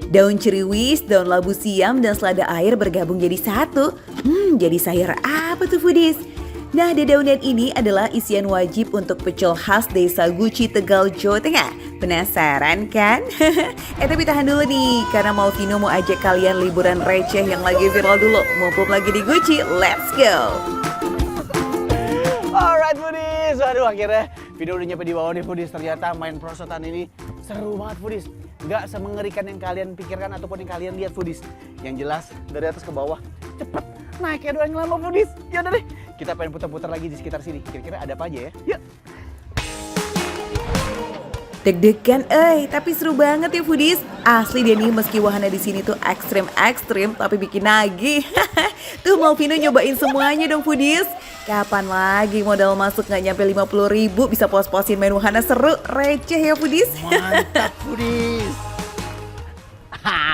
Daun ceriwis, daun labu siam, dan selada air bergabung jadi satu. Jadi sayur apa tuh foodies? Nah, dedaunan ini adalah isian wajib untuk pecel khas Desa Guci, Tegal, Jawa Tengah. Penasaran kan? Tapi tahan dulu nih, karena Malvino mau ajak kalian liburan receh yang lagi viral dulu. Mumpung lagi di Guci, let's go! Alright foodies, aduh akhirnya video udah nyampe di bawah nih foodies. Ternyata main perosotan ini seru banget foodies. Nggak semengerikan yang kalian pikirkan ataupun yang kalian lihat foodies. Yang jelas dari atas ke bawah cepet naiknya doang lama foodies. Yaudah deh, kita pengen putar-putar lagi di sekitar sini. Kira-kira ada apa aja ya? Yuk! Deg-degan, tapi seru banget ya foodies. Asli deh nih, meski wahana di sini tuh ekstrim, tapi bikin nagih. Tuh Malvino nyobain semuanya dong foodies. Kapan lagi modal masuk nggak nyampe 50.000 bisa pos-posin main wahana seru, receh ya foodies. Mantap foodies.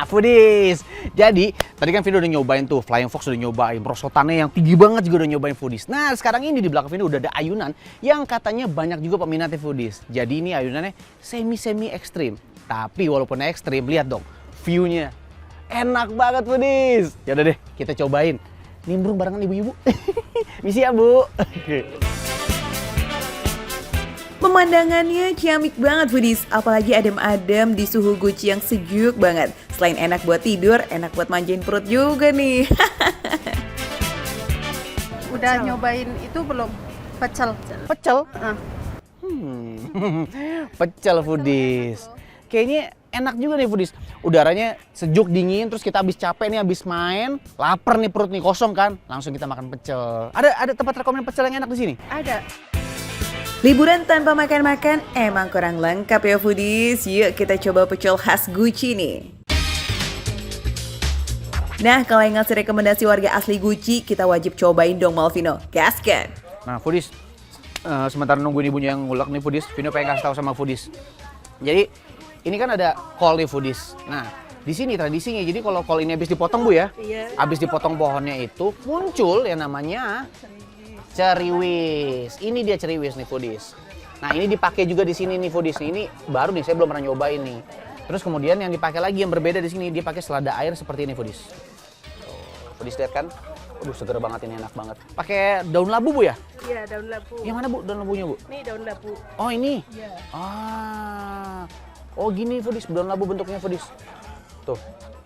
Foodies. Jadi tadi kan Vino udah nyobain tuh Flying Fox, udah nyobain perosotannya yang tinggi banget juga udah nyobain foodies. Nah sekarang ini di belakang Vino udah ada ayunan yang katanya banyak juga peminatnya foodies. Jadi ini ayunannya semi ekstrim. Tapi walaupun ekstrim, lihat dong view-nya enak banget foodies. Yaudah deh kita cobain. Nimbrung barengan ibu-ibu. Misi ya bu. Pemandangannya ciamik banget foodies, apalagi adem-adem di suhu Guci yang sejuk banget. Selain enak buat tidur, enak buat manjain perut juga nih. Udah nyobain itu belum? Pecel. Pecel? Pecel foodies. Kayaknya enak juga nih foodies. Udaranya sejuk dingin, terus kita habis capek nih, habis main, lapar nih, perut nih kosong kan, langsung kita makan pecel. Ada tempat rekomen pecel yang enak di sini? Ada. Liburan tanpa makan-makan emang kurang lengkap ya foodies. Yuk kita coba pecel khas Guci nih. Nah, kalau yang ngasih rekomendasi warga asli Guci, kita wajib cobain dong Malvino. Gaskan! Nah foodies, sementara nungguin ibunya yang ngulek nih foodies, Vino pengen kasih tahu sama foodies. Jadi ini kan ada kol nih foodies. Nah di sini tradisinya, jadi kalau kol ini habis dipotong bu ya, habis dipotong pohonnya itu muncul yang namanya ceriwis. Ini dia ceriwis nih foodies. Nah ini dipakai juga di sini nih foodies. Ini baru nih, saya belum pernah nyobain nih. Terus kemudian yang dipakai lagi yang berbeda di sini, dia pakai selada air seperti ini foodies. Foodies lihat kan? Aduh seger banget ini, enak banget. Pakai daun labu bu ya? Iya daun labu. Yang mana bu daun labunya bu? Nih daun labu. Oh ini? Iya. Oh gini foodies, daun labu bentuknya foodies. Tuh,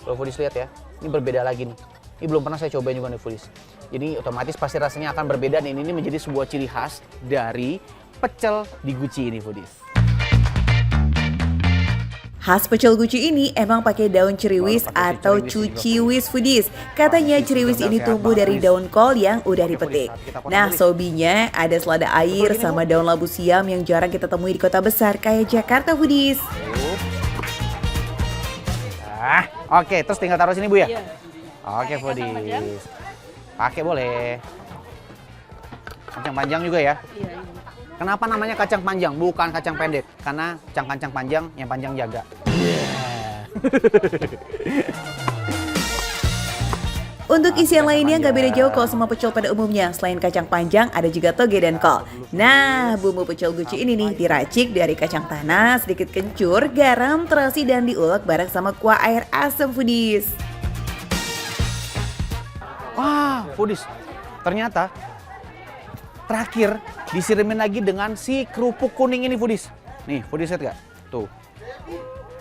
kalau foodies lihat ya, ini berbeda lagi nih. Ini belum pernah saya cobain juga nih foodies. Jadi otomatis pasti rasanya akan berbeda dan ini menjadi sebuah ciri khas dari pecel di Guci ini foodies. Khas pecel Guci ini emang pakai daun ceriwis atau cuciwis foodies. Katanya ceriwis ini tumbuh dari daun kol yang udah dipetik. Nah sobinya ada selada air sama daun labu siam yang jarang kita temui di kota besar kayak Jakarta foodies. Oke, terus tinggal taruh sini bu ya? Iya. Oke foodies. Pakai boleh. Kacang panjang juga ya? Iya. Kenapa namanya kacang panjang, bukan kacang pendek? Karena kacang panjang yang panjang jaga. Untuk isian lainnya nggak beda jauh kalau sama pecel pada umumnya. Selain kacang panjang, ada juga toge dan kol. Nah, bumbu pecel Guci ini nih diracik dari kacang tanah, sedikit kencur, garam, terasi, dan diulek bareng sama kuah air asam foodies. Wah, foodies. Ternyata terakhir disirimin lagi dengan si kerupuk kuning ini foodies. Nih, foodies lihat gak? Tuh.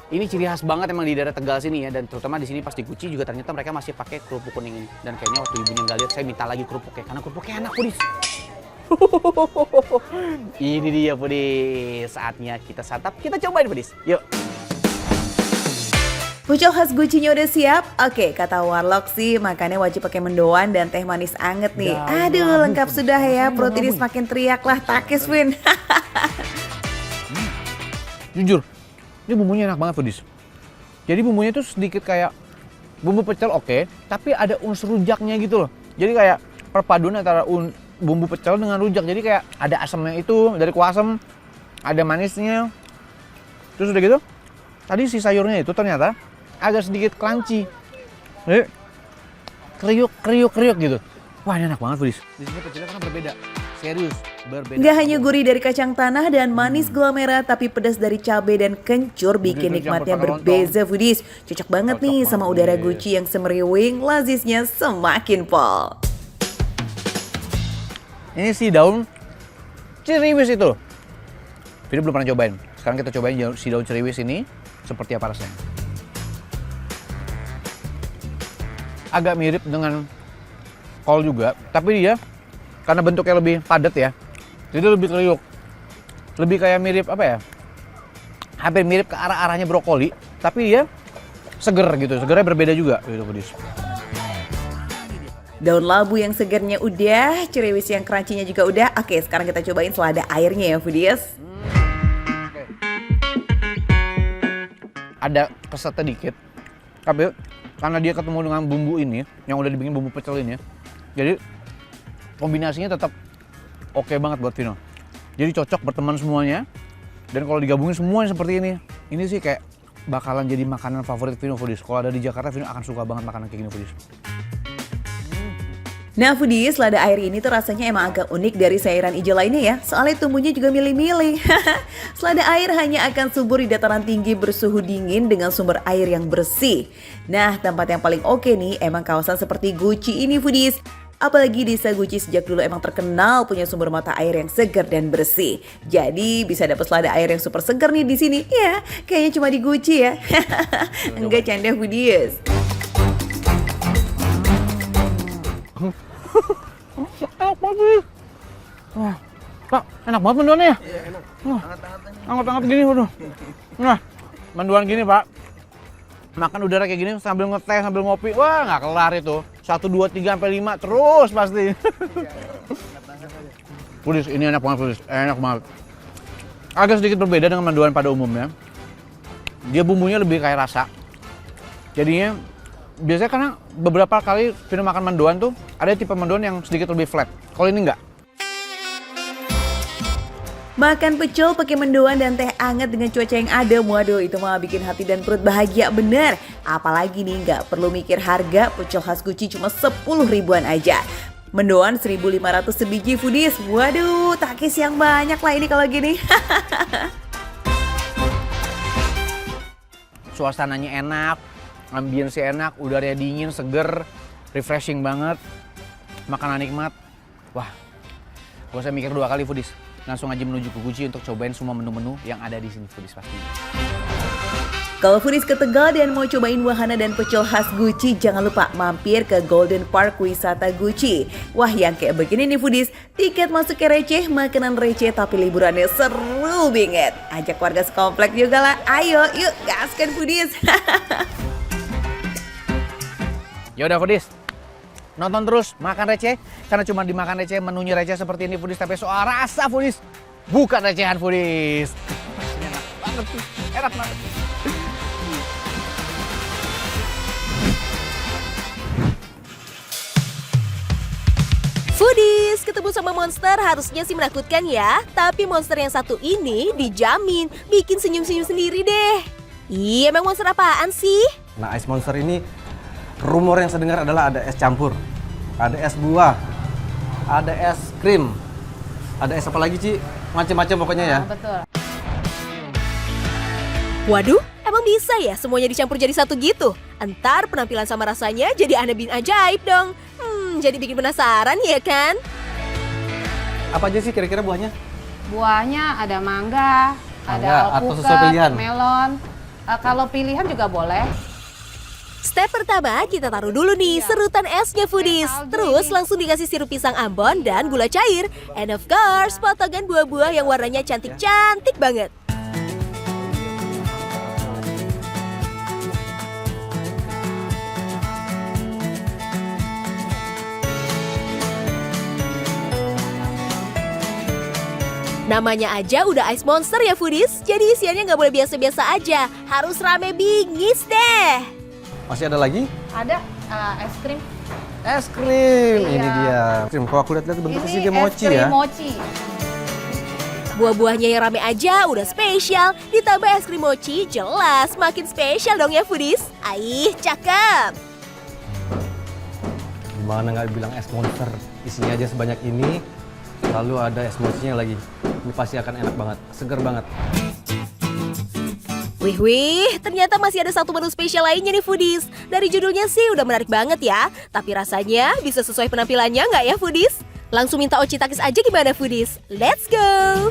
Ini ciri khas banget emang di daerah Tegal sini ya, dan terutama di sini pas di Guci juga ternyata mereka masih pakai kerupuk kuning ini. Dan kayaknya waktu ibunya nggak lihat, saya minta lagi kerupuknya karena kerupuknya enak foodies. Ini dia foodies. Saatnya kita santap, kita cobain foodies. Yuk. Pecel khas Gucinya udah siap? Oke, kata Warlock sih makannya wajib pakai mendoan dan teh manis anget nih. Aduh, lengkap sudah ya. Perut ini semakin teriak lah, takis Win. Jujur, ini bumbunya enak banget foodies. Jadi bumbunya tuh sedikit kayak bumbu pecel oke, tapi ada unsur rujaknya gitu loh. Jadi kayak perpaduan antara bumbu pecel dengan rujak. Jadi kayak ada asamnya itu dari kuah asam, ada manisnya. Terus udah gitu, tadi si sayurnya itu ternyata agak sedikit crunchy. Kriuk gitu. Wah ini enak banget foodies. Di sini pecelnya kan berbeda. Serius, berbeda. Nggak hanya gurih dari kacang tanah dan manis gula merah, tapi pedas dari cabai dan kencur bikin Begitu nikmatnya campur berbeza foodies. Cocok banget Cocok nih sama banget, udara Foodies. Gucci yang semeriwing, lazisnya semakin pol. Ini si daun ceriwis itu. Vino belum pernah cobain. Sekarang kita cobain si daun ceriwis ini seperti apa rasanya. Agak mirip dengan kol juga, tapi dia karena bentuknya lebih padat ya, jadi lebih kriuk. Lebih kayak mirip apa ya? Hampir mirip ke arah-arahnya brokoli, tapi dia seger gitu. Segernya berbeda juga gitu, Foodies. Daun labu yang segarnya udah, ceriwis yang crunchy-nya juga udah. Oke, sekarang kita cobain selada airnya ya foodies. Ada kesetnya dikit, tapi karena dia ketemu dengan bumbu ini yang udah dibikin bumbu pecel ini, jadi kombinasinya tetap oke banget buat Vino. Jadi cocok berteman semuanya, dan kalau digabungin semuanya seperti ini sih kayak bakalan jadi makanan favorit Vino, Foodies. Kalau ada di Jakarta, Vino akan suka banget makanan kayak gini, Foodies. Nah foodies, selada air ini tuh rasanya emang agak unik dari sayuran hijau lainnya ya. Soalnya tumbuhnya juga milih-milih. Selada air hanya akan subur di dataran tinggi bersuhu dingin dengan sumber air yang bersih. Nah tempat yang paling oke nih emang kawasan seperti Gucci ini foodies. Apalagi desa Gucci sejak dulu emang terkenal punya sumber mata air yang segar dan bersih. Jadi bisa dapat selada air yang super segar nih di sini. Ya, kayaknya cuma di Gucci ya. Enggak canda foodies. Enak banget. Wah, Pak, enak banget mendoannya ya? Iya, enak. Hangat-hangat gini, waduh. Nah, mendoan gini, Pak. Makan udara kayak gini sambil ngeteh, sambil ngopi. Wah, nggak kelar itu. 1, 2, 3, sampai 5 terus pasti. Foodies, ini enak banget, Foodies. Enak banget. Agak sedikit berbeda dengan mendoan pada umumnya. Dia bumbunya lebih kayak rasa. Jadinya biasanya karena beberapa kali Vino makan mendoan tuh ada tipe mendoan yang sedikit lebih flat. Kalau ini enggak. Makan pecel pakai mendoan dan teh hangat dengan cuaca yang adem, waduh itu mah bikin hati dan perut bahagia bener. Apalagi nih nggak perlu mikir harga, pecel khas Gucci cuma 10 ribuan aja. Mendoan 1.500 sebiji foodies, waduh takis yang banyak lah ini kalau gini. Suasananya enak, ambience enak, udaranya dingin, seger, refreshing banget, makanan nikmat. Wah, gak usah mikir 2 kali Foodies. Langsung aja menuju ke Gucci untuk cobain semua menu-menu yang ada di sini Foodies pasti. Kalau Foodies ke Tegal dan mau cobain wahana dan pecel khas Gucci, jangan lupa mampir ke Golden Park Wisata Gucci. Wah yang kayak begini nih Foodies, tiket masuknya receh, makanan receh tapi liburannya seru banget. Ajak warga sekomplek juga lah, ayo yuk gaskan Foodies. Ya udah Foodies, nonton terus makan receh, karena cuma dimakan receh, menunya receh seperti ini Foodies, tapi soal rasa Foodies, bukan recehan Foodies. Enak banget sih, enak banget. Foodies, ketemu sama monster harusnya sih menakutkan ya. Tapi monster yang satu ini dijamin bikin senyum-senyum sendiri deh. Iya, emang monster apaan sih? Nah, ice monster ini rumor yang saya dengar adalah ada es campur, ada es buah, ada es krim, ada es apa lagi Ci? Macam-macam pokoknya ya. Betul. Waduh, emang bisa ya semuanya dicampur jadi satu gitu? Entar penampilan sama rasanya jadi aneh bin ajaib dong. Jadi bikin penasaran ya kan? Apa aja sih kira-kira buahnya? Buahnya ada mangga, ada atau alpukat, sesuai pilihan? melon. Kalau pilihan juga boleh. Step pertama kita taruh dulu nih serutan esnya Foodies. Terus langsung dikasih sirup pisang Ambon dan gula cair. And of course potongan buah-buah yang warnanya cantik-cantik banget. Namanya aja udah ice monster ya Foodies. Jadi isiannya nggak boleh biasa-biasa aja. Harus rame bingis deh. Masih ada lagi? Ada es krim. Es krim, Iya. ini dia. Krim, kalau aku lihat-lihat bentuknya sih Ini kayak es mochi krim ya. mochi. Buah-buahnya yang rame aja udah spesial. Ditambah es krim mochi jelas makin spesial dong ya Foodies. Aih, cakep. Gimana nggak bilang es monster? Isinya aja sebanyak ini. Lalu ada es mochinya lagi. Ini pasti akan enak banget, seger banget. Wih, ternyata masih ada satu menu spesial lainnya nih foodies. Dari judulnya sih udah menarik banget ya. Tapi rasanya bisa sesuai penampilannya nggak ya foodies? Langsung minta Oci Takis aja gimana foodies? Let's go!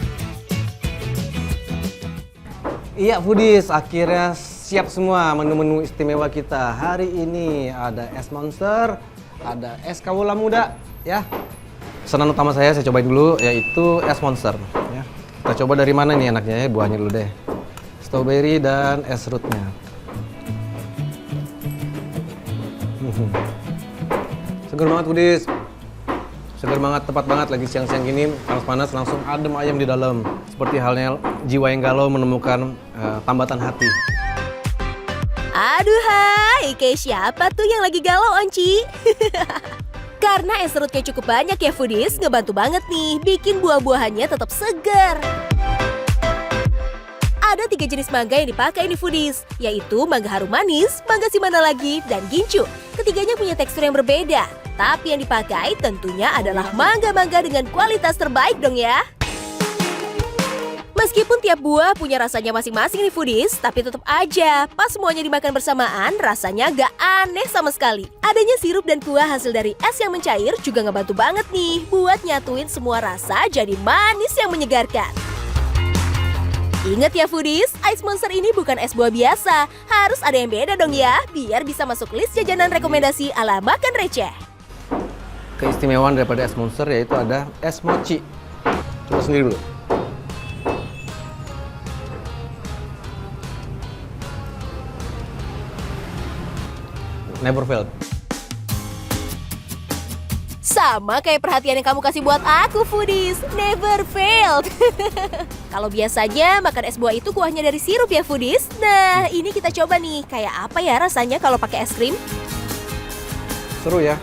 Iya foodies, akhirnya siap semua menu-menu istimewa kita. Hari ini ada es monster, ada es kawula muda ya. Pesanan utama saya cobain dulu yaitu es monster ya. Kita coba dari mana nih enaknya ya, buahnya dulu deh. Strawberry dan es rootnya. Seger banget foodies. Seger banget, tepat banget lagi siang-siang gini, panas-panas langsung adem ayam di dalam. Seperti halnya jiwa yang galau menemukan tambatan hati. Aduh hai, kayak siapa tuh yang lagi galau Onci? Karena es serutnya cukup banyak ya foodies, ngebantu banget nih bikin buah-buahannya tetap segar. Ada 3 jenis mangga yang dipakai nih foodies, yaitu mangga harum manis, mangga simana lagi, dan gincu. Ketiganya punya tekstur yang berbeda, tapi yang dipakai tentunya adalah mangga-mangga dengan kualitas terbaik dong ya. Meskipun tiap buah punya rasanya masing-masing nih foodies, tapi tetap aja pas semuanya dimakan bersamaan rasanya gak aneh sama sekali. Adanya sirup dan kuah hasil dari es yang mencair juga ngebantu banget nih buat nyatuin semua rasa jadi manis yang menyegarkan. Ingat ya foodies, Ice Monster ini bukan es buah biasa. Harus ada yang beda dong ya, biar bisa masuk list jajanan rekomendasi ala makan receh. Keistimewaan daripada es monster yaitu ada es mochi. Coba sendiri dulu. Never failed. Sama kayak perhatian yang kamu kasih buat aku foodies, never failed. Kalau biasanya makan es buah itu kuahnya dari sirup ya foodies. Nah ini kita coba nih, kayak apa ya rasanya kalau pakai es krim? Seru ya.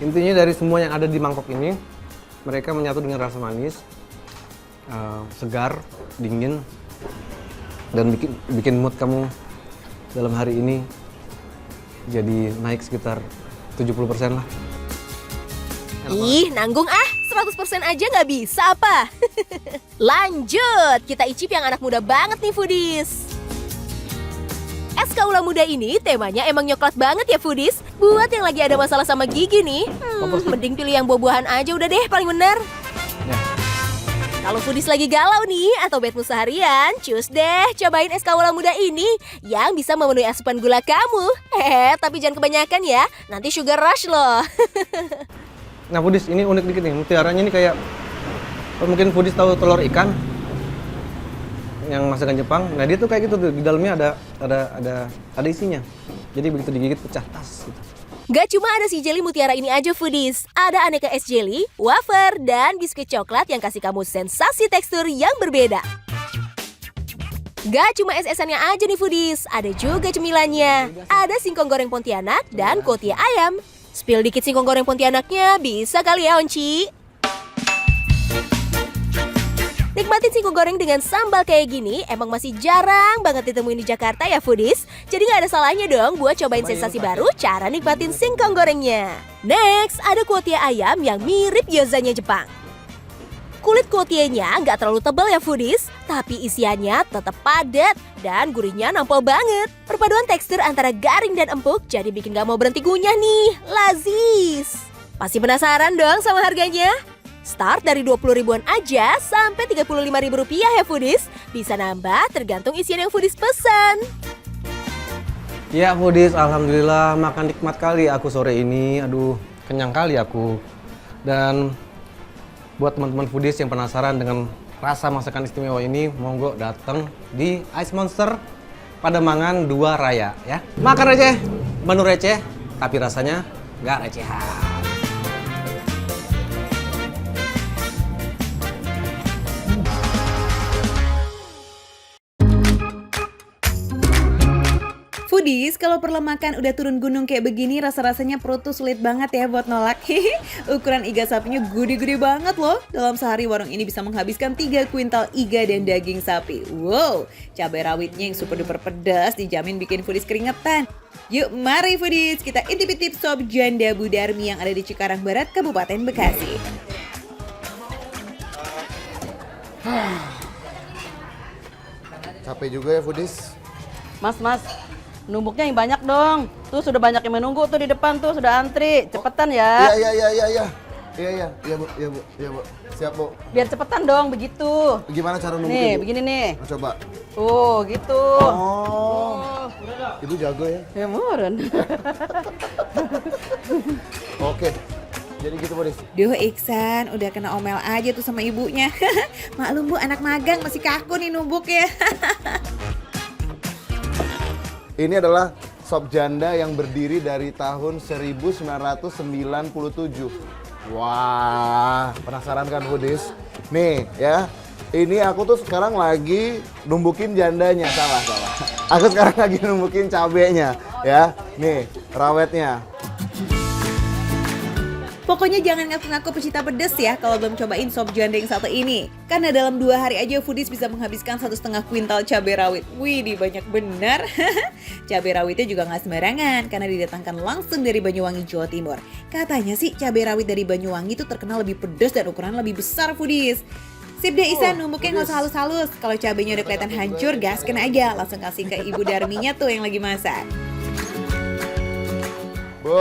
Intinya dari semua yang ada di mangkok ini, mereka menyatu dengan rasa manis, segar, dingin, dan bikin mood kamu dalam hari ini jadi naik sekitar 70% lah. Ih, nanggung ah, 100% aja nggak bisa apa? Lanjut, kita icip yang anak muda banget nih foodies. Es kaula muda ini temanya emang nyoklat banget ya foodies. Buat yang lagi ada masalah sama gigi nih, mending pilih yang buah-buahan aja udah deh paling bener. Ya. Kalau foodies lagi galau nih atau bad mood seharian, cus deh cobain es kaula muda ini yang bisa memenuhi asupan gula kamu. Tapi jangan kebanyakan ya, nanti sugar rush loh. Nah foodies, ini unik dikit nih, mutiaranya ini kayak mungkin foodies tahu telur ikan yang masakan Jepang. Nah dia tuh kayak gitu tuh, di dalamnya ada isinya. Jadi begitu digigit pecah tas gitu. Gak cuma ada si jelly mutiara ini aja foodies, ada aneka es jelly, wafer, dan biskuit coklat yang kasih kamu sensasi tekstur yang berbeda. Gak cuma es-esannya aja nih foodies, ada juga cemilannya. Ada singkong goreng Pontianak dan kuotie ayam. Spill dikit singkong goreng Pontianaknya, bisa kali ya Onci? Nikmatin singkong goreng dengan sambal kayak gini emang masih jarang banget ditemuin di Jakarta ya foodies. Jadi gak ada salahnya dong buat cobain sensasi baru cara nikmatin singkong gorengnya. Next, ada kuotie ayam yang mirip gyozanya Jepang. Kulit kuotienya nggak terlalu tebal ya foodies, tapi isiannya tetap padat dan gurihnya nampol banget. Perpaduan tekstur antara garing dan empuk jadi bikin gak mau berhenti ngunyah nih, lazis. Pasti penasaran dong sama harganya? Start dari 20 ribuan aja sampai 35 ribu rupiah ya foodies. Bisa nambah tergantung isian yang foodies pesan. Ya foodies, alhamdulillah makan nikmat kali aku sore ini. Aduh, kenyang kali aku. Dan buat teman-teman foodies yang penasaran dengan rasa masakan istimewa ini, monggo datang di Ice Monster Pademangan 2 Raya ya. Makan receh, menu receh, tapi rasanya nggak recehan. Foodies, kalau perlemakan udah turun gunung kayak begini, rasa-rasanya perut tuh sulit banget ya buat nolak. Ukuran iga sapinya gede-gede banget loh. Dalam sehari warung ini bisa menghabiskan 3 kuintal iga dan daging sapi. Wow, cabai rawitnya yang super duper pedas dijamin bikin foodies keringetan. Yuk mari foodies, kita intip-intip sop Janda Bu Darmi yang ada di Cikarang Barat, Kabupaten Bekasi. Capek juga ya foodies. Mas, numbuknya yang banyak dong. Tuh sudah banyak yang menunggu tuh di depan tuh, sudah antri. Cepetan ya. Iya bu. Siap bu. Biar cepetan dong begitu. Gimana cara nungguin? Nih, Bu? begini nih. Nah, coba. Gitu. Oh. Itu jago ya. Ya murun. Oke. Jadi gitu foodies. Duh Iksan, udah kena omel aja tuh sama ibunya. Maklum bu, anak magang masih kaku nih numbuknya. Ini adalah sop janda yang berdiri dari tahun 1997. Wah, penasaran kan foodies? Nih ya, ini aku tuh sekarang lagi numbukin jandanya, salah. Aku sekarang lagi numbukin cabenya, ya. Nih, rawetnya. Pokoknya jangan ngaku-ngaku pecinta pedas ya kalau belum cobain sop janda yang satu ini. Karena dalam 2 hari aja foodies bisa menghabiskan 1,5 kuintal cabai rawit. Wih, banyak benar. Cabai rawitnya juga nggak sembarangan karena didatangkan langsung dari Banyuwangi, Jawa Timur. Katanya sih cabai rawit dari Banyuwangi itu terkenal lebih pedas dan ukuran lebih besar foodies. Sip deh Isan, numbuknya nggak usah halus-halus. Kalau cabainya udah kelihatan hancur, gaskan aja. Langsung kasih ke Ibu Darminya tuh yang lagi masak. Bu,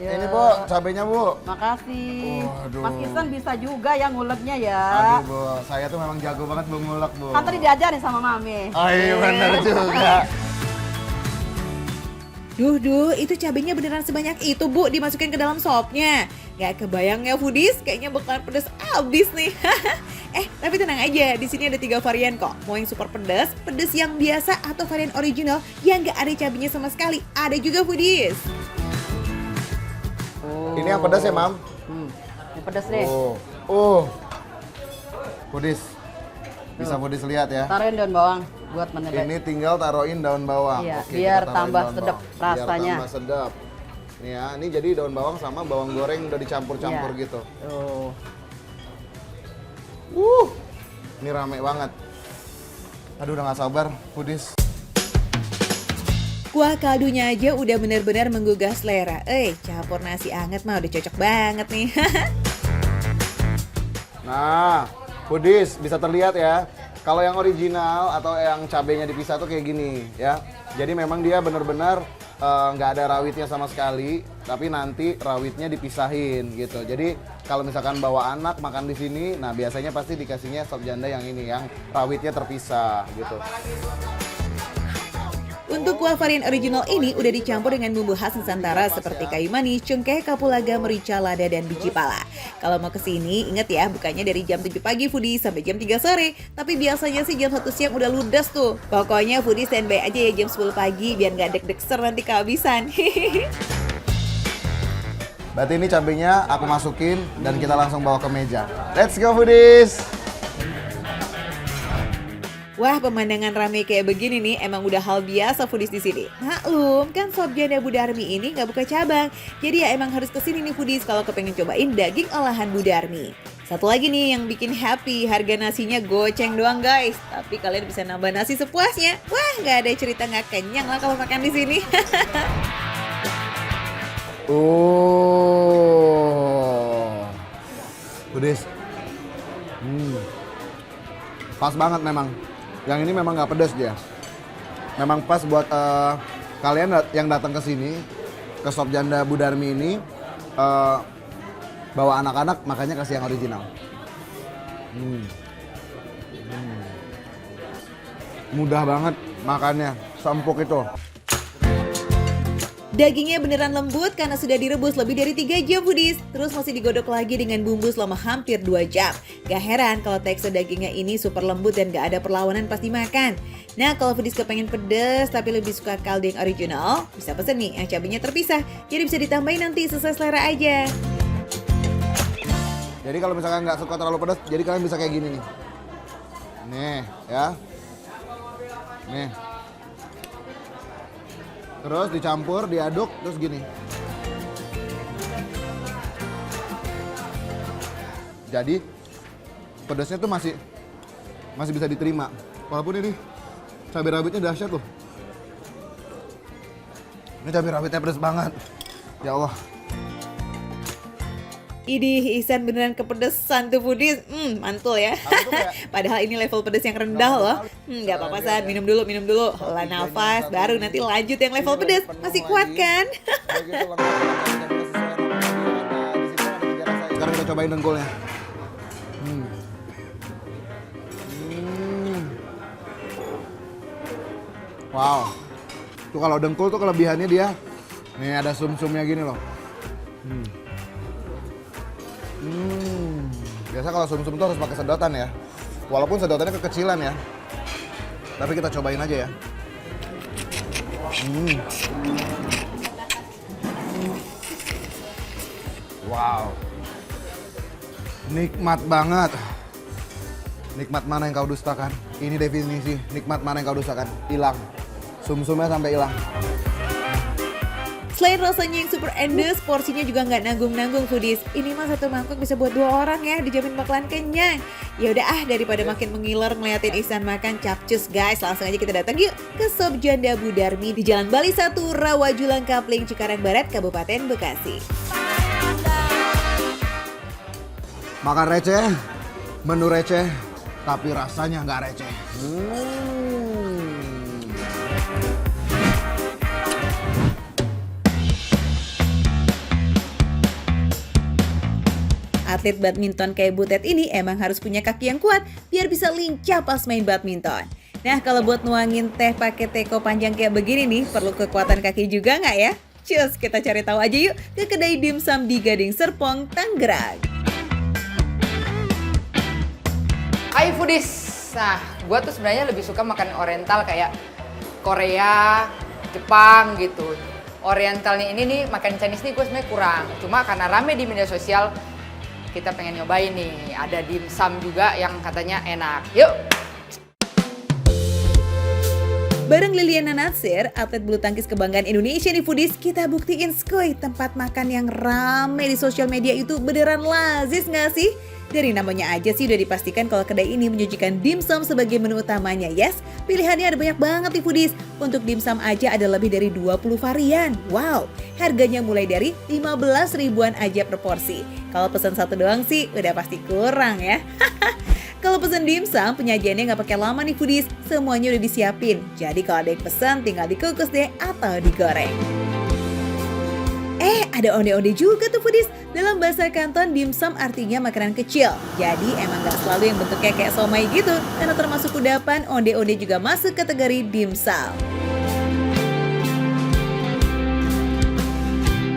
ini bu, cabenya bu. Makasih. Waduh. Mas Isan bisa juga ya nguleknya ya. Aduh bu, saya tuh memang jago banget bu ngulek bu. Kan tadi diajarin sama Mami. Oh iya bener juga. Duh, itu cabenya beneran sebanyak itu bu dimasukin ke dalam sopnya. Gak kebayang ya foodies, kayaknya bakalan pedas abis nih. Tapi tenang aja, di sini ada 3 varian kok. Mau yang super pedas, pedas yang biasa, atau varian original yang gak ada cabenya sama sekali. Ada juga foodies. Ini yang pedas ya mam? Yang pedas deh. Foodies. Bisa foodies lihat ya. Taruhin daun bawang buat menedek. Ini tinggal taruhin daun bawang. Iya, Oke, biar kita taruhin tambah daun sedap bawang. rasanya. Biar tambah sedap. Nih ya, ini jadi daun bawang sama bawang goreng udah dicampur-campur Iya. gitu. Tuh. Ini rame banget. Aduh udah gak sabar, foodies. Kuah kaldunya aja udah bener-bener menggugah selera. Campur nasi anget mah udah cocok banget nih. Nah, foodies bisa terlihat ya. Kalau yang original atau yang cabenya dipisah tuh kayak gini ya. Jadi memang dia bener-bener nggak ada rawitnya sama sekali, tapi nanti rawitnya dipisahin gitu. Jadi kalau misalkan bawa anak makan di sini, nah biasanya pasti dikasihnya sop janda yang ini, yang rawitnya terpisah gitu. Untuk kuah varian original ini udah dicampur dengan bumbu khas Nusantara seperti kayu manis, cengkeh, kapulaga, merica, lada, dan biji pala. Kalau mau kesini, ingat ya bukannya dari jam 7 pagi foodies sampai jam 3 sore. Tapi biasanya sih jam 1 siang udah ludes tuh. Pokoknya foodies standby aja ya jam 10 pagi biar nggak deg-degser nanti kehabisan. Berarti ini cabenya aku masukin dan kita langsung bawa ke meja. Let's go foodies! Wah, pemandangan rame kayak begini nih emang udah hal biasa foodies di sini. Maklum, kan sop janda Bu Darmi ini nggak buka cabang. Jadi ya emang harus kesini nih foodies kalau kepengen cobain daging olahan Bu Darmi. Satu lagi nih yang bikin happy, harga nasinya goceng doang guys. Tapi kalian bisa nambah nasi sepuasnya. Wah, nggak ada cerita nggak kenyang lah kalau makan di sini. Foodies. Pas banget memang. Yang ini memang nggak pedas dia. Memang pas buat kalian yang datang ke sini, ke sop janda Bu Darmi ini, bawa anak-anak makanya kasih yang original. Mudah banget makannya, seempuk itu. Dagingnya beneran lembut karena sudah direbus lebih dari 3 jam foodies. Terus masih digodok lagi dengan bumbu selama hampir 2 jam. Gak heran kalau tekstur dagingnya ini super lembut dan gak ada perlawanan pas dimakan. Nah kalau foodies kepengen pedes tapi lebih suka kaldu yang original, bisa pesen nih yang cabenya terpisah. Jadi bisa ditambahin nanti sesuai selera aja. Jadi kalau misalkan nggak suka terlalu pedas, jadi kalian bisa kayak gini nih. Nih ya. Nih. Terus dicampur, diaduk, terus gini. Jadi pedasnya tuh masih bisa diterima. Walaupun ini cabai rawitnya dahsyat loh. Ini cabai rawitnya pedas banget. Ya Allah. Idih, Ihsan beneran kepedesan tuh foodies. Mantul ya. Aku tuh kayak- Padahal ini level pedes yang rendah loh. Nggak apa-apa San, minum dulu. Hela nafas, baru nanti lanjut yang level pedes. Masih kuat kan? Sekarang kita cobain dengkulnya. Wow. Tuh kalau dengkul tuh kelebihannya dia. Nih ada sum-sumnya gini loh. Biasa kalau sum-sum tuh harus pakai sedotan ya. Walaupun sedotannya kekecilan ya. Tapi kita cobain aja ya. Wow. Nikmat banget. Nikmat mana yang kau dustakan? Ini definisi nikmat mana yang kau dustakan. Hilang. Sum-sumnya sampai hilang. Selain rasanya yang super endes, porsinya juga nggak nanggung-nanggung foodies. Ini mah satu mangkok bisa buat 2 orang ya, dijamin bakalan kenyang. Ya udah daripada makin mengiler ngeliatin Ihsan makan capcus guys, langsung aja kita datang yuk ke Sop Janda Budarmi di Jalan Bali 1, Rawajulang Kapling, Cikarang Barat, Kabupaten Bekasi. Makan receh, menu receh, tapi rasanya nggak receh. Atlet badminton kayak Butet ini emang harus punya kaki yang kuat biar bisa lincah pas main badminton. Nah kalau buat nuangin teh pakai teko panjang kayak begini nih, perlu kekuatan kaki juga nggak ya? Cus, kita cari tahu aja yuk ke kedai dimsum di Gading Serpong, Tangerang. Hai foodies, nah gue tuh sebenarnya lebih suka makan oriental kayak Korea, Jepang gitu. Orientalnya ini nih, makan Chinese nih gue sebenarnya kurang. Cuma karena rame di media sosial, kita pengen nyobain nih. Ada dimsum juga yang katanya enak. Yuk! Bareng Liliana Natsir, atlet bulu tangkis kebanggaan Indonesia nih foodies, kita buktiin skuy tempat makan yang rame di sosial media itu beneran lazis nggak sih? Dari namanya aja sih udah dipastikan kalau kedai ini menyajikan dimsum sebagai menu utamanya, yes. Pilihannya ada banyak banget nih foodies. Untuk dimsum aja ada lebih dari 20 varian. Wow, harganya mulai dari 15 ribuan aja per porsi. Kalau pesan satu doang sih udah pasti kurang ya. Kalau pesan dimsum, penyajiannya nggak pakai lama nih foodies. Semuanya udah disiapin. Jadi kalau ada yang pesan tinggal dikukus deh atau digoreng. Ada onde-onde juga tuh foodies. Dalam bahasa Kanton, dimsum artinya makanan kecil. Jadi emang gak selalu yang bentuknya kayak somai gitu. Karena termasuk kudapan, onde-onde juga masuk kategori dimsum.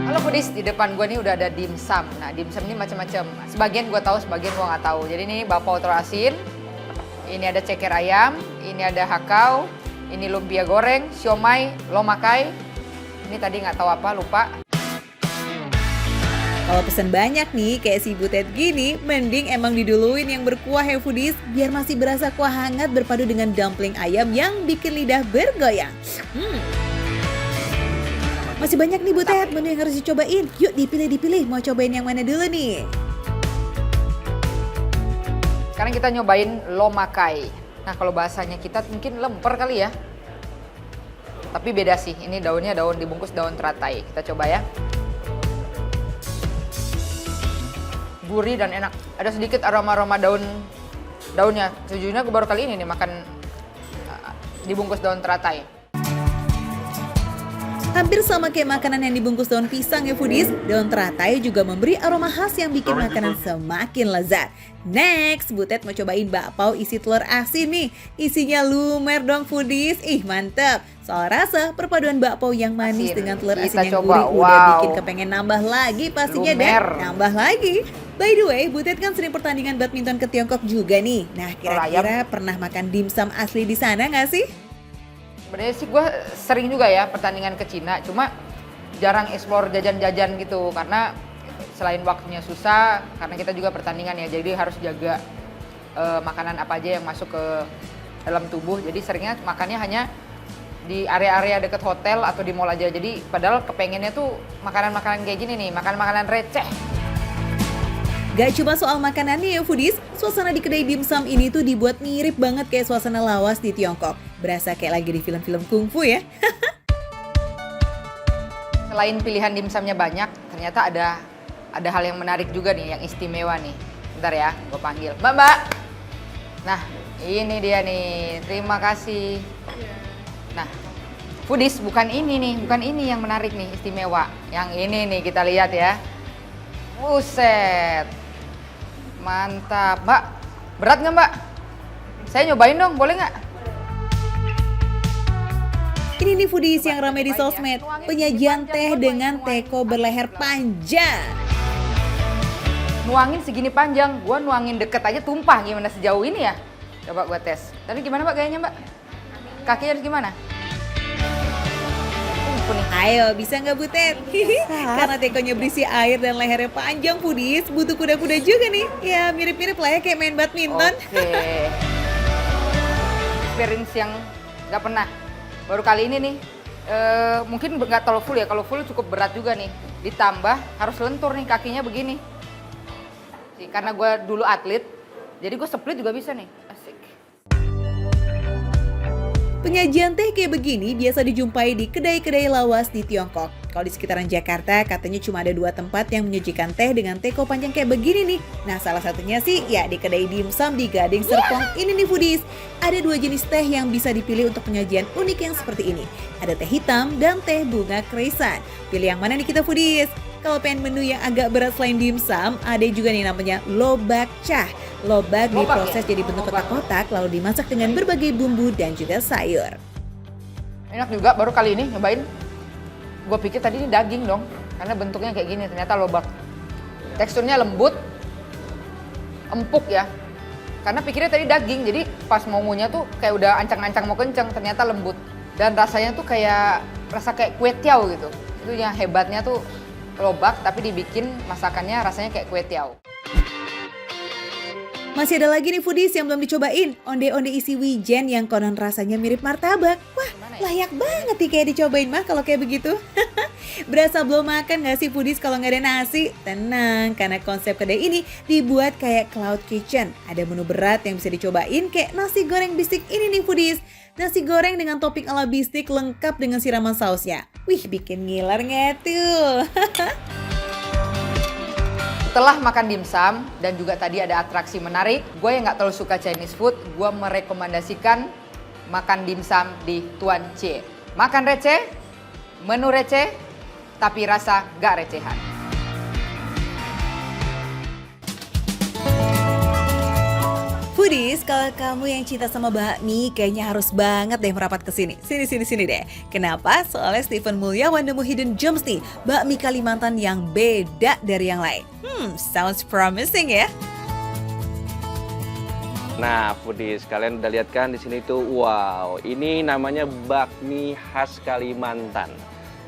Halo foodies, di depan gue nih udah ada dimsum. Nah dimsum ini macam-macam. Sebagian gue tahu, sebagian gue nggak tahu. Jadi ini bakpao telur asin, ini ada ceker ayam, ini ada hakau, ini lumpia goreng, siomay, lomakai. Ini tadi nggak tahu apa, lupa. Kalau pesen banyak nih kayak si Butet gini, mending emang diduluin yang berkuah ya foodies, biar masih berasa kuah hangat berpadu dengan dumpling ayam yang bikin lidah bergoyang. Masih banyak nih Butet menu yang harus dicobain. Yuk dipilih, mau cobain yang mana dulu nih? Sekarang kita nyobain lomakai. Nah kalau bahasanya kita mungkin lemper kali ya. Tapi beda sih, ini daunnya daun dibungkus daun teratai. Kita coba ya. Gurih dan enak. Ada sedikit aroma-aroma daunnya. Sejujurnya gue baru kali ini nih makan dibungkus daun teratai. Hampir sama kayak makanan yang dibungkus daun pisang ya foodies, daun teratai juga memberi aroma khas yang bikin makanan semakin lezat. Next, Butet mau cobain bakpao isi telur asin nih. Isinya lumer dong foodies, ih mantep. Soal rasa, perpaduan bakpao yang manis Asin. dengan telur Kita asin yang coba. gurih udah Wow. bikin kepengen nambah lagi pastinya Lumer. dan nambah lagi. By the way, Butet kan sering pertandingan badminton ke Tiongkok juga nih. Nah kira-kira pernah makan dimsum asli di sana nggak sih? Sebenarnya sih gue sering juga ya pertandingan ke Cina, cuma jarang explore jajan-jajan gitu karena selain waktunya susah, karena kita juga pertandingan ya, jadi harus jaga makanan apa aja yang masuk ke dalam tubuh. Jadi seringnya makannya hanya di area-area deket hotel atau di mall aja. Jadi padahal kepengennya tuh makanan-makanan kayak gini nih, makanan-makanan receh. Gak cuma soal makanannya ya foodies, suasana di kedai dimsum ini tuh dibuat mirip banget kayak suasana lawas di Tiongkok. Berasa kayak lagi di film-film kungfu ya. Selain pilihan dimsumnya banyak, ternyata ada hal yang menarik juga nih, yang istimewa nih. Bentar ya, gue panggil. Mbak. Nah, ini dia nih. Terima kasih. Nah, foodies, bukan ini yang menarik nih, istimewa. Yang ini nih kita lihat ya. Buset. Mantap. Mbak, berat nggak Mbak? Saya nyobain dong, boleh nggak? Ini nih foodies yang ramai di sosmed, penyajian teh dengan teko berleher panjang. Nuangin segini panjang, gua nuangin deket aja tumpah, gimana sejauh ini ya? Coba gua tes. Tadi gimana Mbak gayanya Mbak? Kakinya harus gimana? Nih. Ayo, bisa nggak Butet? Karena tekonya berisi air dan lehernya panjang foodies, butuh kuda-kuda juga nih. Ya mirip-mirip lah ya kayak main badminton. Oke. Experience yang nggak pernah. Baru kali ini nih, mungkin nggak terlalu full ya, kalau full cukup berat juga nih. Ditambah harus lentur nih kakinya begini. Karena gue dulu atlet, jadi gue split juga bisa nih, asik. Penyajian teh kayak begini biasa dijumpai di kedai-kedai lawas di Tiongkok. Kalau di sekitaran Jakarta katanya cuma ada 2 tempat yang menyajikan teh dengan teko panjang kayak begini nih. Nah salah satunya sih ya di kedai dimsum di Gading Serpong ini nih foodies. Ada 2 jenis teh yang bisa dipilih untuk penyajian unik yang seperti ini. Ada teh hitam dan teh bunga krisan. Pilih yang mana nih kita foodies? Kalau pengen menu yang agak berat selain dimsum, ada juga nih namanya lobak cah. Lobak diproses jadi bentuk kotak-kotak lalu dimasak dengan berbagai bumbu dan juga sayur. Enak juga, baru kali ini nyobain. Gue pikir tadi ini daging dong, karena bentuknya kayak gini, ternyata lobak. Teksturnya lembut, empuk ya. Karena pikirnya tadi daging, jadi pas mau ngunyah tuh kayak udah ancang-ancang mau kenceng, ternyata lembut. Dan rasanya tuh kayak, rasa kayak kue tiaw gitu. Itu yang hebatnya tuh lobak, tapi dibikin masakannya rasanya kayak kue tiaw. Masih ada lagi nih foodies yang belum dicobain. Onde-onde isi wijen yang konon rasanya mirip martabak. Wah, layak banget nih kayak dicobain mah kalau kayak begitu. Berasa belum makan gak sih foodies kalau nggak ada nasi? Tenang, karena konsep kedai ini dibuat kayak cloud kitchen. Ada menu berat yang bisa dicobain kayak nasi goreng bistik ini nih foodies. Nasi goreng dengan topping ala bistik lengkap dengan siraman sausnya. Wih, bikin ngiler nggak tuh? Setelah makan dimsum dan juga tadi ada atraksi menarik, gue yang nggak terlalu suka Chinese food, gue merekomendasikan makan dimsum di Tuan C. Makan receh, menu receh, tapi rasa gak recehan. Foodies, kalau kamu yang cinta sama bakmi, kayaknya harus banget deh merapat ke sini. Sini deh. Kenapa? Soalnya Stephen Mulyawan nemu hidden gems nih, bakmi Kalimantan yang beda dari yang lain. Sounds promising ya. Nah, foodies, kalian udah lihat kan di sini tuh, wow, ini namanya bakmi khas Kalimantan.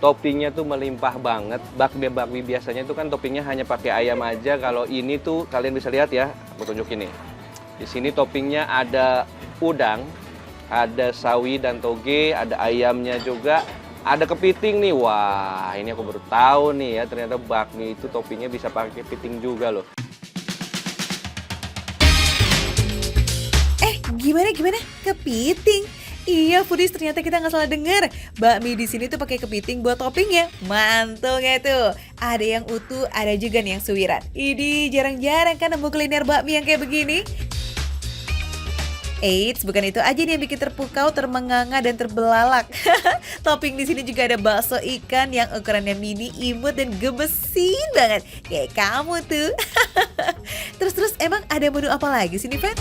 Toppingnya tuh melimpah banget. Bakmi biasanya tuh kan toppingnya hanya pakai ayam aja. Kalau ini tuh kalian bisa lihat ya, aku tunjukin nih. Di sini toppingnya ada udang, ada sawi dan toge, ada ayamnya juga, ada kepiting nih. Wah, ini aku baru tahu nih ya, ternyata bakmi itu toppingnya bisa pakai kepiting juga loh. Gimana? Kepiting? Iya, foodies, ternyata kita nggak salah dengar. Bakmi di sini tuh pakai kepiting buat toppingnya. Mantul nggak tuh? Ada yang utuh, ada juga nih yang suwiran. Ini jarang-jarang kan nemu kuliner bakmi yang kayak begini. Eits, bukan itu aja nih yang bikin terpukau, termenganga, dan terbelalak. Topping di sini juga ada bakso ikan yang ukurannya mini, imut, dan gemesin banget. Kayak kamu tuh. Terus emang ada menu apa lagi sih nih, Fen?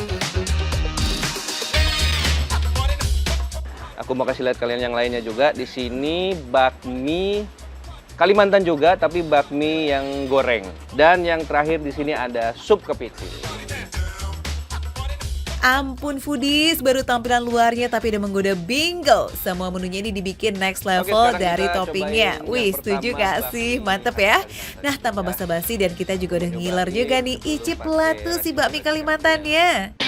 Aku mau kasih lihat kalian yang lainnya juga. Di sini bakmi Kalimantan juga, tapi bakmi yang goreng. Dan yang terakhir di sini ada sup kepiting. Ampun foodies, baru tampilan luarnya tapi udah menggoda bingo. Semua menunya ini dibikin next level dari toppingnya. Wih, setuju gak sih? Mantep ya. Nah, tanpa basa-basi dan kita juga udah ngiler juga nih. Icip lah tuh si bakmi Kalimantannya.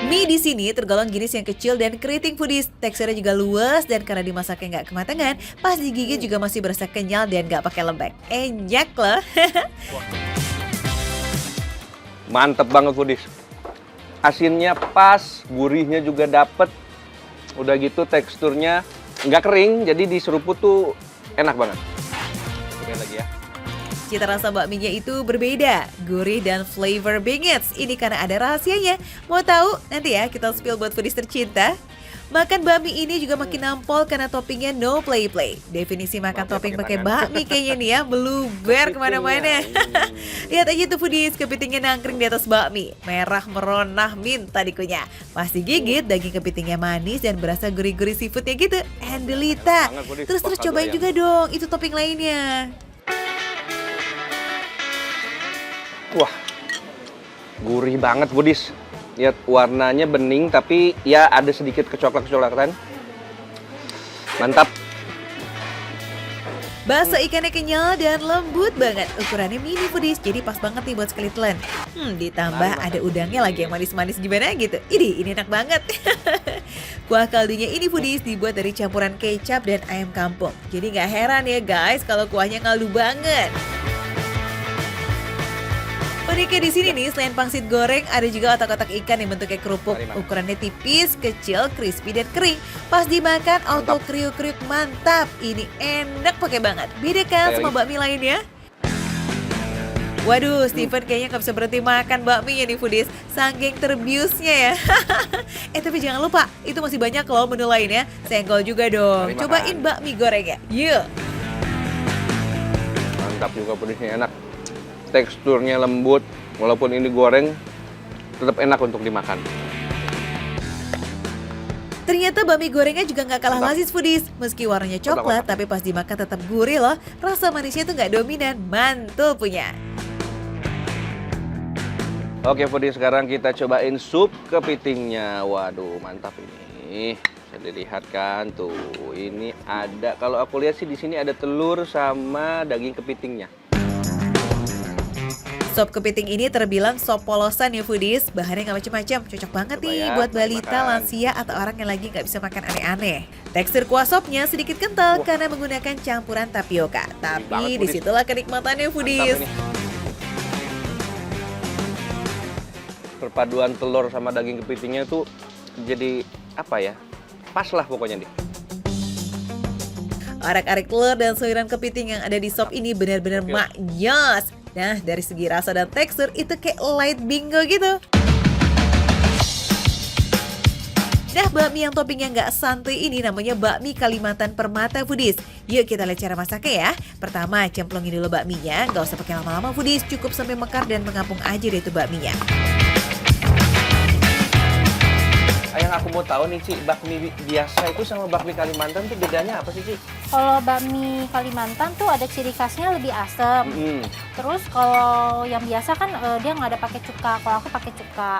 Mie di sini tergolong jenis yang kecil dan keriting foodies. Teksturnya juga luas dan karena dimasaknya nggak kematangan, pas digigit juga masih berasa kenyal dan nggak pakai lembek. Enak loh. Mantep banget foodies. Asinnya pas, gurihnya juga dapet. Udah gitu teksturnya nggak kering, jadi diseruput tuh enak banget. Cobain lagi ya. cita rasa bakminya itu berbeda, gurih dan flavor banget. Ini karena ada rahasianya. Mau tahu? Nanti ya kita spill buat foodies tercinta. Makan bakmi ini juga makin nampol karena toppingnya no play-play. Definisi makan topping pakai bakmi kayaknya nih ya, meluber kemana-mana. Lihat aja tuh foodies, kepitingnya nangkring di atas bakmi. Merah meronah minta dikunyah. Pas digigit, daging kepitingnya manis dan berasa gurih-gurih seafoodnya gitu. Endelita. Terus cobain juga dong, itu topping lainnya. Wah, gurih banget foodies. Lihat warnanya bening tapi ya ada sedikit kecoklatan. Mantap. Bakso ikannya kenyal dan lembut banget. Ukurannya mini foodies, jadi pas banget nih buat sekali telan. Ditambah ada udangnya lagi yang manis-manis gimana gitu. Ini enak banget. Kuah kaldunya ini foodies dibuat dari campuran kecap dan ayam kampung. Jadi nggak heran ya guys kalau kuahnya kaldu banget. Uniknya di sini nih, selain pangsit goreng, ada juga otak-otak ikan yang bentuknya kerupuk. Ukurannya tipis, kecil, crispy, dan kering. Pas dimakan, auto kriuk-kriuk mantap. Ini enak pakai banget. Beda kan sama bakmi lainnya? Waduh, Steven kayaknya nggak bisa berhenti makan bakminya nih foodies. Saking terbiusnya ya. Tapi jangan lupa, itu masih banyak loh menu lainnya. Senggol juga dong. Cobain bakmi goreng ya. Yuk. Mantap juga foodiesnya, enak. Teksturnya lembut, walaupun ini goreng, tetap enak untuk dimakan. Ternyata bakmi gorengnya juga nggak kalah lazis foodies. Meski warnanya coklat, tapi pas dimakan tetap gurih loh. Rasa manisnya tuh nggak dominan, mantul punya. Oke foodies, sekarang kita cobain sup kepitingnya. Waduh, mantap ini. Bisa dilihat kan tuh, ini ada. Kalau aku lihat sih di sini ada telur sama daging kepitingnya. Sop kepiting ini terbilang sop polosan ya foodies. Bahannya nggak macam-macam, cocok banget nih buat balita, lansia, atau orang yang lagi nggak bisa makan aneh-aneh. Tekstur kuah sopnya sedikit kental karena menggunakan campuran tapioka. Tapi disitulah kenikmatannya foodies. Perpaduan telur sama daging kepitingnya tuh jadi apa ya? Pas lah pokoknya nih. Arak-arik telur dan sayuran kepiting yang ada di sop ini benar-benar maknyos. Nah, dari segi rasa dan tekstur itu kayak light bingo gitu. Nah, bakmi yang toppingnya nggak santuy ini namanya bakmi Kalimantan Permata foodies. Yuk kita lihat cara masaknya ya. Pertama, cemplungin dulu bakminya. Nggak usah pakai lama-lama foodies, cukup sampai mekar dan mengapung aja deh itu bakminya. Yang aku mau tahu nih Ci, bakmi biasa itu sama bakmi Kalimantan tuh bedanya apa sih Ci? Kalau bakmi Kalimantan tuh ada ciri khasnya lebih asam. Terus kalau yang biasa kan dia nggak ada pakai cuka. Kalau aku pakai cuka.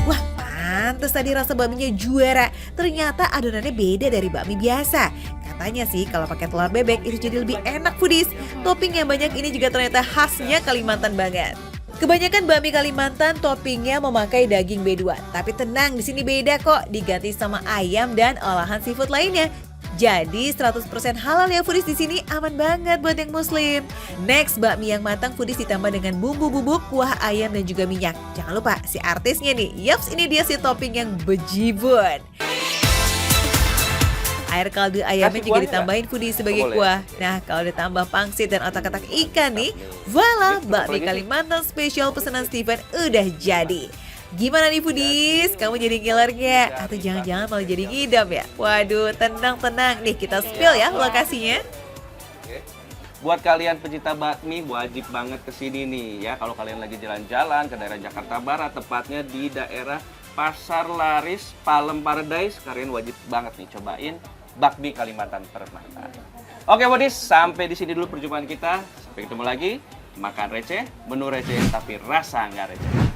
Wah, pantes tadi rasa bakminya juara. Ternyata adonannya beda dari bakmi biasa. Katanya sih kalau pakai telur bebek itu jadi lebih enak foodies. Topping yang banyak ini juga ternyata khasnya Kalimantan banget. Kebanyakan bakmi Kalimantan toppingnya memakai daging B2. Tapi tenang, di sini beda kok, diganti sama ayam dan olahan seafood lainnya. Jadi 100% halal ya foodies di sini, aman banget buat yang muslim. Next, bakmi yang matang foodies ditambah dengan bumbu bubuk, kuah ayam dan juga minyak. Jangan lupa si artisnya nih. Yaps, ini dia si topping yang bejibun. Air kaldu ayamnya juga ditambahin foodies sebagai kuah. Nah, kalau ditambah pangsit dan otak-otak ikan nih, voila, bakmi Kalimantan spesial pesanan Steven udah jadi. Gimana nih foodies? Kamu jadi ngiler nggak? Atau jangan-jangan malah jadi ngidam ya? Waduh, tenang-tenang. Nih kita spill ya lokasinya. Buat kalian pecinta bakmi wajib banget kesini nih ya. Kalau kalian lagi jalan-jalan ke daerah Jakarta Barat, tepatnya di daerah Pasar Laris, Palem Paradise, kalian wajib banget nih cobain bakmi Kalimantan Permata. Oke foodies, sampai di sini dulu perjumpaan kita. Sampai ketemu lagi. Makan receh, menu receh, tapi rasa nggak receh.